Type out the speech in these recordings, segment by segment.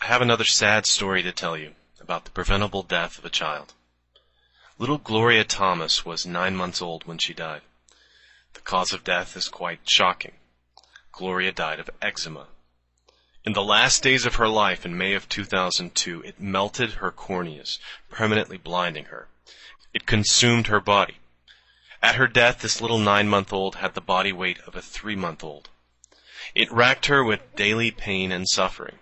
I have another sad story to tell you about the preventable death of a child. Little Gloria Thomas was 9 months old when she died. The cause of death is quite shocking. Gloria died of eczema. In the last days of her life in May of 2002, it melted her corneas, permanently blinding her. It consumed her body. At her death, this little 9-month-old had the body weight of a 3-month-old. It racked her with daily pain and suffering.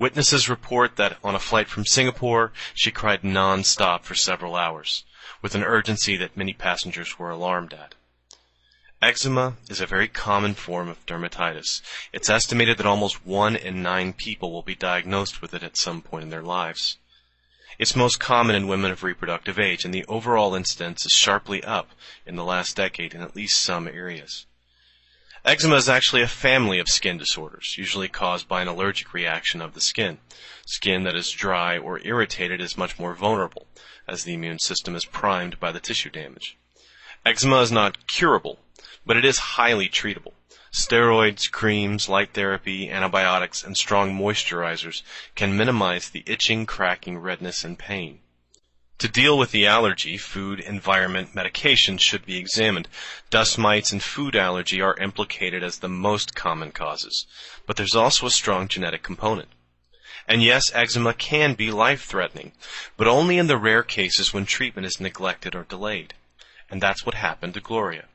Witnesses report that on a flight from Singapore, she cried non-stop for several hours, with an urgency that many passengers were alarmed at. Eczema is a very common form of dermatitis. It's estimated that almost 1 in 9 people will be diagnosed with it at some point in their lives. It's most common in women of reproductive age, and the overall incidence is sharply up in the last decade in at least some areas. Eczema is actually a family of skin disorders, usually caused by an allergic reaction of the skin. Skin that is dry or irritated is much more vulnerable, as the immune system is primed by the tissue damage. Eczema is not curable, but it is highly treatable. Steroids, creams, light therapy, antibiotics, and strong moisturizers can minimize the itching, cracking, redness, and pain. To deal with the allergy, food, environment, medication should be examined. Dust mites and food allergy are implicated as the most common causes, but there's also a strong genetic component. And yes, eczema can be life-threatening, but only in the rare cases when treatment is neglected or delayed. And that's what happened to Gloria.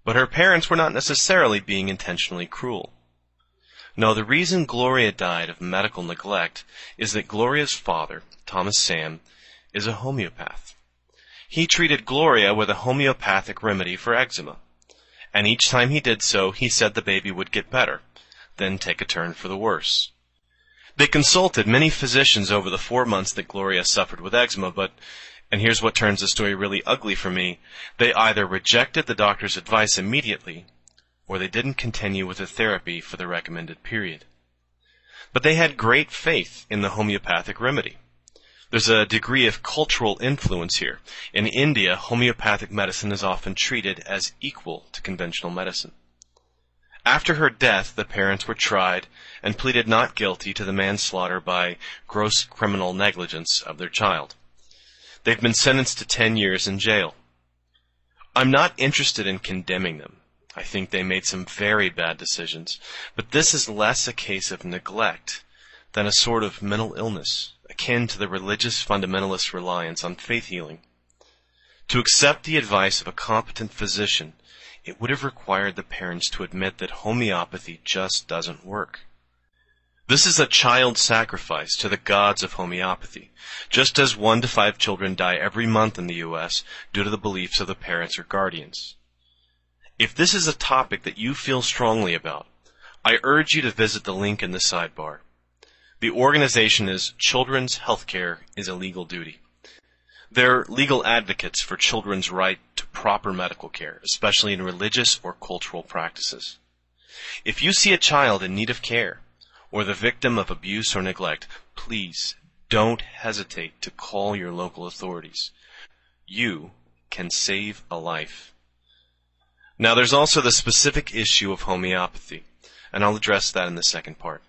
But her parents were not necessarily being intentionally cruel. No, the reason Gloria died of medical neglect is that Gloria's father, Thomas Sam, is a homeopath. He treated Gloria with a homeopathic remedy for eczema, and each time he did so, he said the baby would get better, then take a turn for the worse. They consulted many physicians over the 4 months that Gloria suffered with eczema, but, and here's what turns the story really ugly for me, they either rejected the doctor's advice immediately, or they didn't continue with the therapy for the recommended period. But they had great faith in the homeopathic remedy. There's a degree of cultural influence here. In India, homeopathic medicine is often treated as equal to conventional medicine. After her death, the parents were tried and pleaded not guilty to the manslaughter by gross criminal negligence of their child. They've been sentenced to 10 years in jail. I'm not interested in condemning them. I think they made some very bad decisions, but this is less a case of neglect than a sort of mental illness, akin to the religious fundamentalist reliance on faith healing. To accept the advice of a competent physician, it would have required the parents to admit that homeopathy just doesn't work. This is a child sacrifice to the gods of homeopathy, just as 1 to 5 children die every month in the U.S. due to the beliefs of the parents or guardians. If this is a topic that you feel strongly about, I urge you to visit the link in the sidebar. The organization is Children's Healthcare is a Legal Duty. They're legal advocates for children's right to proper medical care, especially in religious or cultural practices. If you see a child in need of care, or the victim of abuse or neglect, please don't hesitate to call your local authorities. You can save a life. Now there's also the specific issue of homeopathy, and I'll address that in the second part.